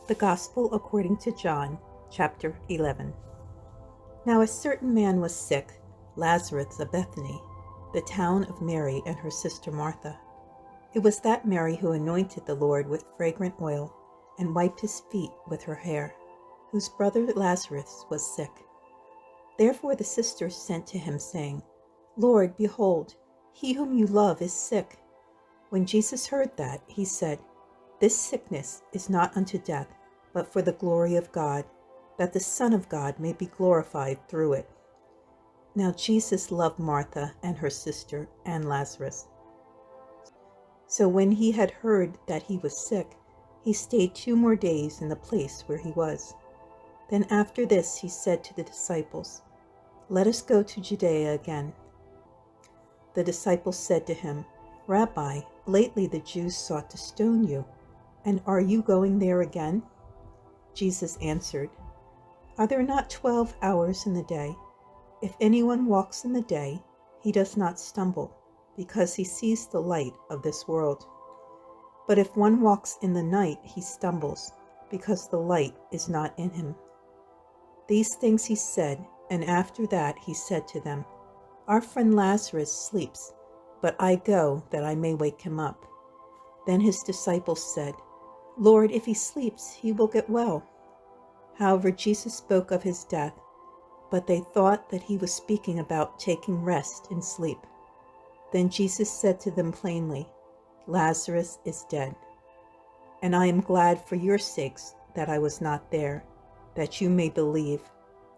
The Gospel according to John, chapter 11. Now a certain man was sick, Lazarus of Bethany, the town of Mary and her sister Martha. It was that Mary who anointed the Lord with fragrant oil and wiped his feet with her hair, whose brother Lazarus was sick. Therefore the sisters sent to him, saying, Lord, behold, he whom you love is sick. When Jesus heard that, he said, This sickness is not unto death, but for the glory of God, that the Son of God may be glorified through it. Now Jesus loved Martha and her sister and Lazarus. So when he had heard that he was sick, he stayed 2 more days in the place where he was. Then after this he said to the disciples, Let us go to Judea again. The disciples said to him, Rabbi, lately the Jews sought to stone you, and are you going there again? Jesus answered, Are there not 12 hours in the day? If anyone walks in the day, he does not stumble, because he sees the light of this world. But if one walks in the night, he stumbles, because the light is not in him. These things he said, and after that he said to them, Our friend Lazarus sleeps, but I go that I may wake him up. Then his disciples said, Lord, if he sleeps, he will get well. However, Jesus spoke of his death, but they thought that he was speaking about taking rest in sleep. Then Jesus said to them plainly, Lazarus is dead, and I am glad for your sakes that I was not there, that you may believe.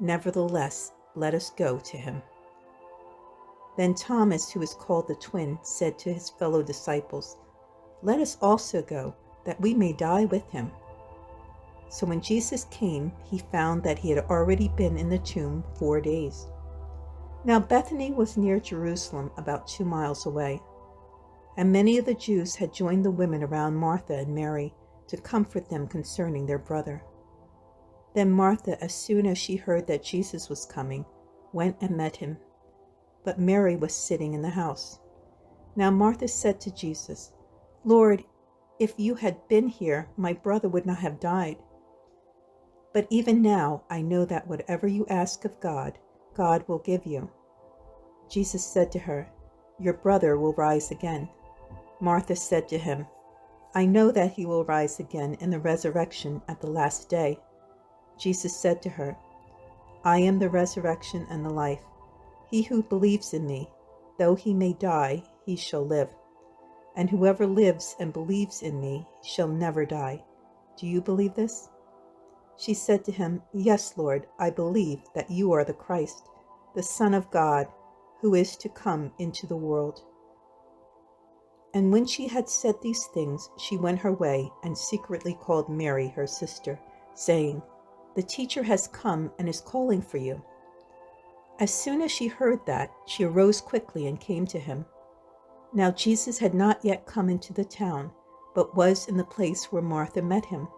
Nevertheless, let us go to him. Then Thomas, who is called the twin, said to his fellow disciples, Let us also go, that we may die with him. So when Jesus came, he found that he had already been in the tomb 4 days. Now Bethany was near Jerusalem, about 2 miles away. And many of the Jews had joined the women around Martha and Mary to comfort them concerning their brother. Then Martha, as soon as she heard that Jesus was coming, went and met him. But Mary was sitting in the house. Now Martha said to Jesus, Lord, if you had been here, my brother would not have died. But even now I know that whatever you ask of God, God will give you. Jesus said to her, Your brother will rise again. Martha said to him, I know that he will rise again in the resurrection at the last day. Jesus said to her, I am the resurrection and the life. He who believes in me, though he may die, he shall live. And whoever lives and believes in me shall never die. Do you believe this? She said to him, Yes, Lord, I believe that you are the Christ, the Son of God, who is to come into the world. And when she had said these things, she went her way and secretly called Mary, her sister, saying, The teacher has come and is calling for you. As soon as she heard that, she arose quickly and came to him. Now Jesus had not yet come into the town, but was in the place where Martha met him.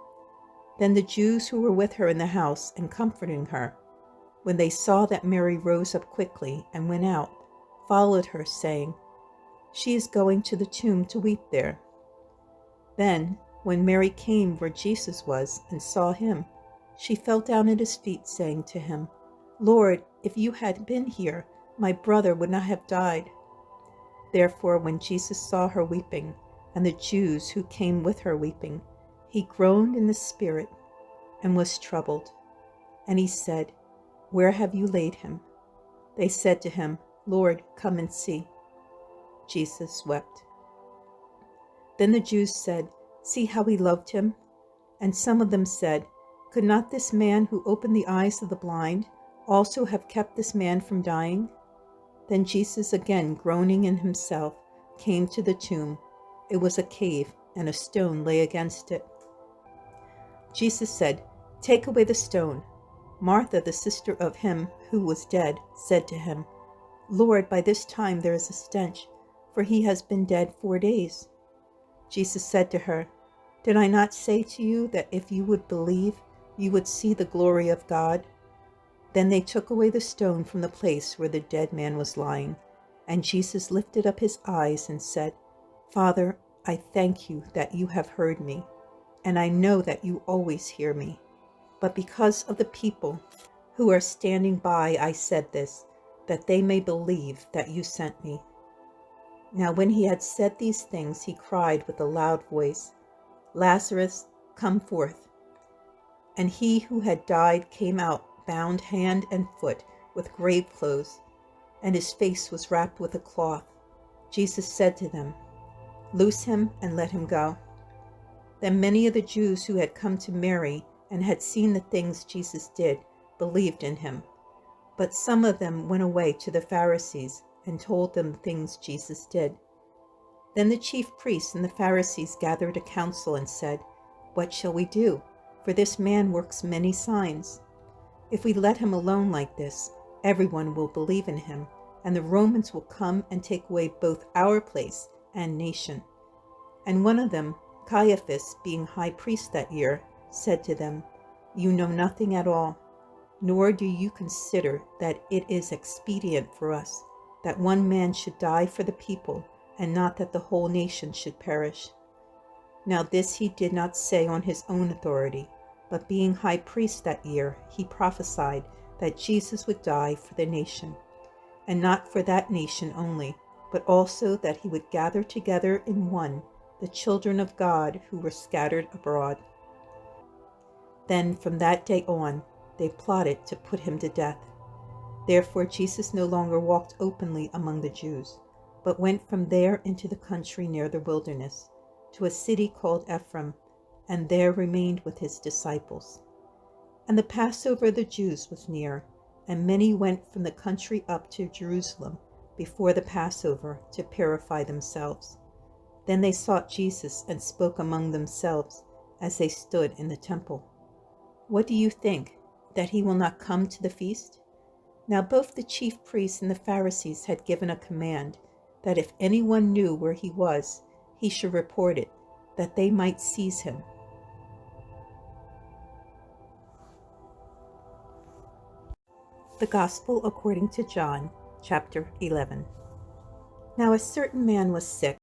Then the Jews who were with her in the house and comforting her, when they saw that Mary rose up quickly and went out, followed her, saying, She is going to the tomb to weep there. Then, when Mary came where Jesus was and saw him, she fell down at his feet, saying to him, Lord, if you had been here, my brother would not have died. Therefore, when Jesus saw her weeping, and the Jews who came with her weeping, he groaned in the spirit and was troubled. And he said, Where have you laid him? They said to him, Lord, come and see. Jesus wept. Then the Jews said, See how he loved him? And some of them said, Could not this man who opened the eyes of the blind also have kept this man from dying? Then Jesus, again groaning in himself, came to the tomb. It was a cave, and a stone lay against it. Jesus said, Take away the stone. Martha, the sister of him who was dead, said to him, Lord, by this time there is a stench, for he has been dead 4 days. Jesus said to her, Did I not say to you that if you would believe, you would see the glory of God? Then they took away the stone from the place where the dead man was lying, and Jesus lifted up his eyes and said, Father, I thank you that you have heard me. and I know that you always hear me. But because of the people who are standing by, I said this, that they may believe that you sent me." Now when he had said these things, he cried with a loud voice, "Lazarus, come forth." And he who had died came out, bound hand and foot with grave clothes, and his face was wrapped with a cloth. Jesus said to them, "Loose him and let him go." Then many of the Jews who had come to Mary and had seen the things Jesus did believed in him. But some of them went away to the Pharisees and told them the things Jesus did. Then the chief priests and the Pharisees gathered a council and said, "What shall we do? For this man works many signs. If we let him alone like this, everyone will believe in him, and the Romans will come and take away both our place and nation." And one of them, Caiaphas, being high priest that year, said to them, "You know nothing at all, nor do you consider that it is expedient for us that one man should die for the people, and not that the whole nation should perish." Now this he did not say on his own authority, but being high priest that year, he prophesied that Jesus would die for the nation, and not for that nation only, but also that he would gather together in one the children of God who were scattered abroad. Then from that day on, they plotted to put him to death. Therefore Jesus no longer walked openly among the Jews, but went from there into the country near the wilderness, to a city called Ephraim, and there remained with his disciples. And the Passover of the Jews was near, and many went from the country up to Jerusalem before the Passover to purify themselves. Then they sought Jesus and spoke among themselves as they stood in the temple, "What do you think, that he will not come to the feast?" Now both the chief priests and the Pharisees had given a command that if anyone knew where he was, he should report it, that they might seize him. The Gospel according to John, chapter 11. Now a certain man was sick,